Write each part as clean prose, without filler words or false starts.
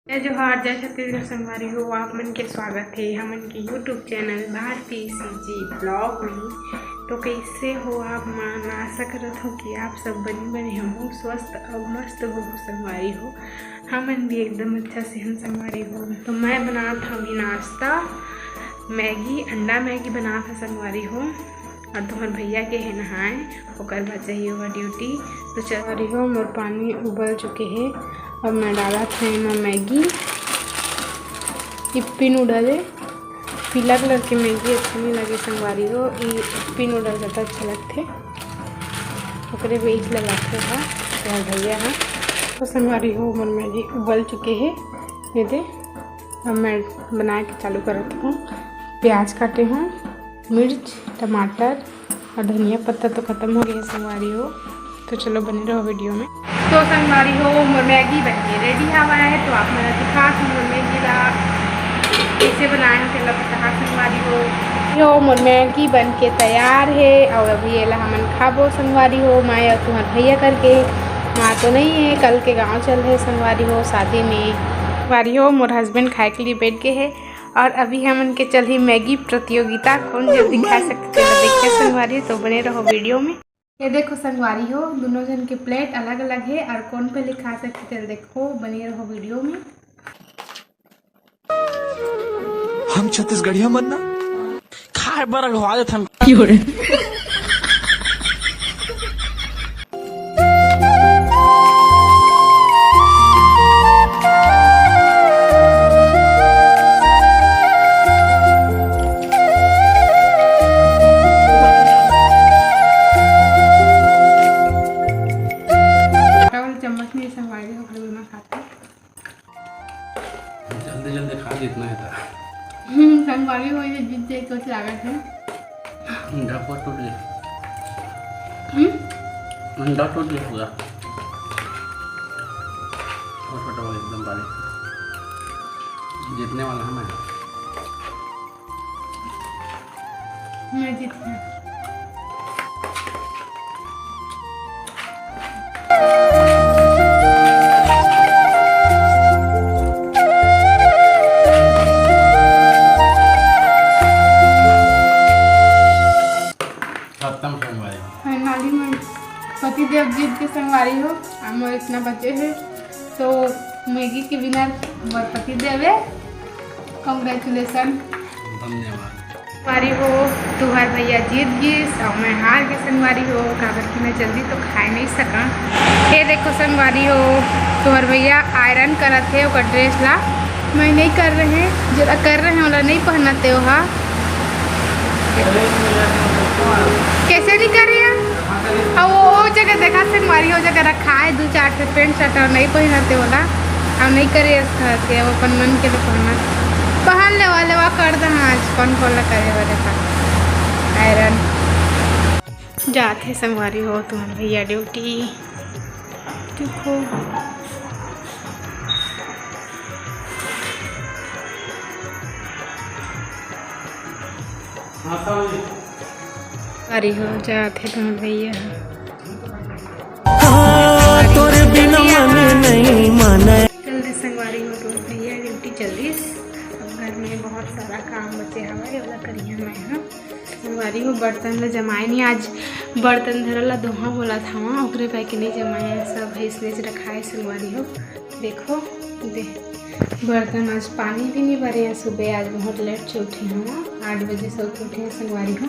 जय जोहार जय छत्तीसगढ़ संगवारी हो। आप मन के स्वागत है हमन के YouTube channel Bharti CG blog में। तो कैसे हो आप मन? आशा करत हो कि आप सब बने हो, स्वस्थ और मस्त हो संगवारी हो। हमन भी एकदम अच्छा से हम संगवारी हो। तो मैं बना था अभी नाश्ता, मैगी, अंडा मैगी बना था संगवारी हो। और तुम्हारे भैया के है नहाए, ओकर बाद चाहिए हुआ ड्यूटी। तो चल रही हो, मोर पानी उबल चुके हैं। अब मैं डाला था इमा मैगी, इप्पी नूडल है। पीला कलर की मैगी अच्छी नहीं लगे संगवारी हो, इप्पी नूडल ज़्यादा अच्छा लगते। ओकरे बेच लगाते था तो भैया है। तो संगवारी हो, मोर मैगी उबल चुके हैं। ये दे अब मैं बना के चालू करती हूँ। प्याज काटे हूँ, मिर्च, टमाटर और धनिया पत्ता तो ख़त्म हो गया संगवारी हो। तो चलो बने रहो वीडियो में। तो संगवारी हो, मोर मैगी बन के रेडी हुआ है। तो आप मेरा दिखा मोर मैगी ला कैसे बनाए हैं तेला बता संगवारी हो। मोर मैगी बन के तैयार है और अभी ये ला हमन खाबो संगवारी हो। मैं और तुम्हारे भैया करके, माँ तो नहीं है, कल के गाँव चल रहे संगवारी हो शादी में। संगवारी हो, मोर हस्बैंड खाए के लिए बैठ गए है और अभी हमन के चल ही मैगी प्रतियोगिता, कौन जल्दी खा सकते हैं देखिए संगवारी। तो बने रहो वीडियो में। ये देखो संगवारी हो, दोनों जन के प्लेट अलग अलग है और कौन पहले खा सकते हैं देखो, बने रहो वीडियो में। हम छत्तीसगढ़िया मनना खाए बर अगवा देत हम। चम्मच में संगवारी हो, खड़े में खाते जल्दी जल्दी खा जितना है था। संगवारी हो, ये जीत जाए तो लागत है। अंडा टूट गया, अंडा टूट गया पूरा और छोटा हुआ एकदम बारीक। जीतने वाला है मैं जीत गया। खत्म संगवारी। फाइनली मैं पतिदेव जीत के संगवारी हो। हम इतना बचे हैं तो मैगी के बिना मोर पतिदेव है। कॉन्ग्रेचुलेसन, धन्यवाद। संगवारी हो, तुम्हारे भैया जीत गए और मैं हार के संगवारी हो। कागज की मैं जल्दी तो खा नहीं सका। ये देखो संगवारी हो, तुम्हारे भैया आयरन करत है ओकर ड्रेस ला। मैं नहीं कर रहे हैं, जरा कर रहे हैं ओला नहीं पहनते हो। हाँ कैसे नहीं कर रही है? और वो जगह देखा संगवारी हो, जगह रखा है 2-4 ठे पेंट शर्ट और नहीं पहनते वाला और नहीं करे से वो अपन मन के लिए पहन ले वाले वा कर दे। हाँ कौन खोला करे वाले का आयरन जाते संगवारी हो। तुम्हारे भैया ड्यूटी देखो। अरे हो जाते तुम्हारे भैया तोरे बिना मन नहीं माने। जल्दी संगवारी हो, तो भैया ड्यूटी जल्दी। अब घर में बहुत सारा काम बचे हमारे वाला करिए मैं। हाँ संगवारी हो, बर्तन ला जमाए नहीं आज, बर्तन धरल ला दोहा बोला था वहाँ ओकरे पे के नहीं जमाए, सब है इसलिए रखा है संगवारी हो। देखो दे बर्तन आज पानी भी नहीं भरे हैं। सुबह आज बहुत लेट से उठे हैं, 8 बजे से उठे हैं संगवारी हो।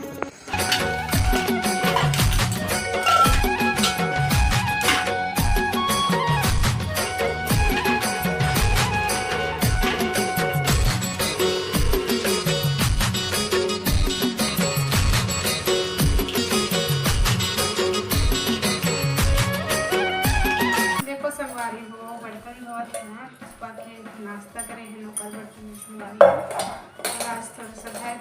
संगवारी हो, बर्तन धोते हैं, उसके बाद नाश्ता करे हैं लोकल बर्तन में संगवारी हो। और आज थोड़ा सा है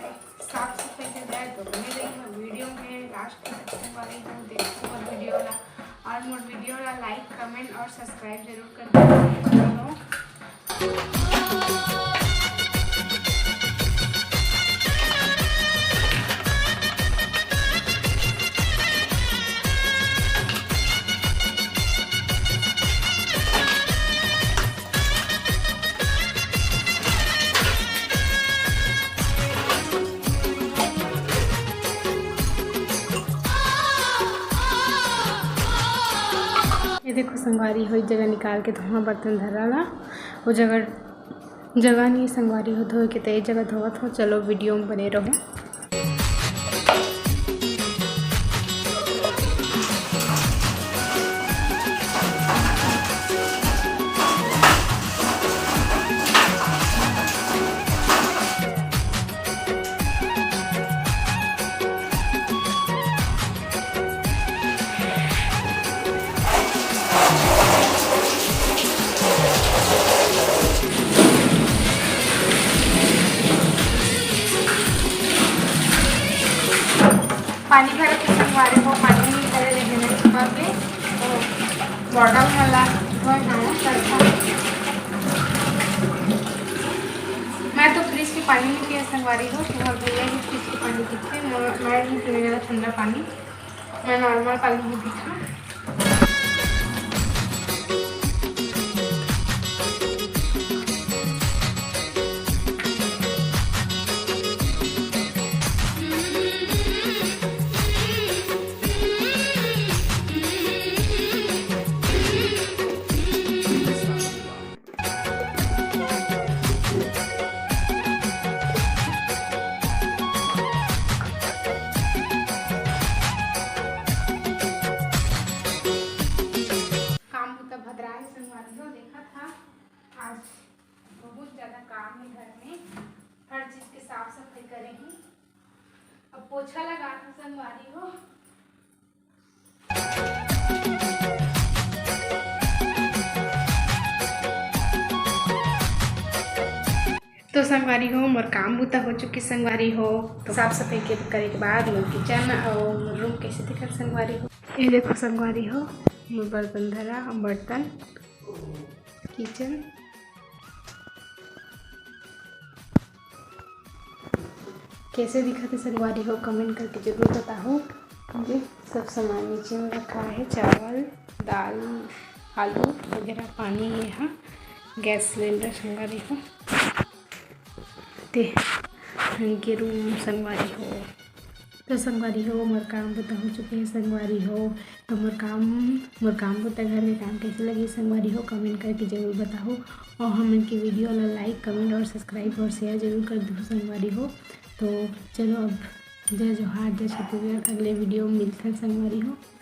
साफ सफाई से जाए तो बने रही है वीडियो में लास्ट तक संगवारी हो। देखो मोर वीडियो ला और मोर वीडियो ला लाइक कमेंट और सब्सक्राइब जरूर कर दो। ये देखो संगवारी हो, एक जगह निकाल के धोआ बर्तन धरा ला, वो जगह नहीं संगवारी हो धोए के, तो एक जगह धोवत हो। चलो वीडियो में बने रहो। पानी भर के संगवारी हो, पानी नहीं भरे रहने सुबह के बॉटल वाला मैं तो फ्रिज के पानी नहीं पिया संगवारी हो। तुम्हारे भैया ही फ्रिज के पानी पीते, मैं नहीं पीने वाला ठंडा पानी, मैं नॉर्मल पानी ही पीता। देखा था आज बहुत ज़्यादा काम है घर में, हर चीज़ की साफ सफाई करेंगी। अब पोछा लगा था संगवारी हो। तो संगवारी हो मोर काम बूता हो चुकी संगवारी हो। तो साफ सफाई के करे के बाद मोर किचन और रूम कैसे दिखा संगवारी हो। ये देखो संगवारी हो मोर बर्तन धरा, बर्तन किचन कैसे दिखाते संगवारी हो, कमेंट करके जरूर बताओ। मुझे सब सामान नीचे में रखा है, चावल दाल आलू वगैरह, पानी यहाँ गैस सिलेंडर संगवारी हो ते के रूम संगवारी हो। तो संगवारी हो मोर काम बता हो चुके हैं संगवारी हो। तो मोर काम बता घर के काम कैसे लगी संगवारी हो, कमेंट करके जरूर बताओ। और हम इनकी वीडियो ला लाइक कमेंट और सब्सक्राइब और शेयर जरूर कर दो संगवारी हो। तो चलो अब जय जोहार जय छत्तीसगढ़, अगले वीडियो में मिलते हैं संगवारी हो।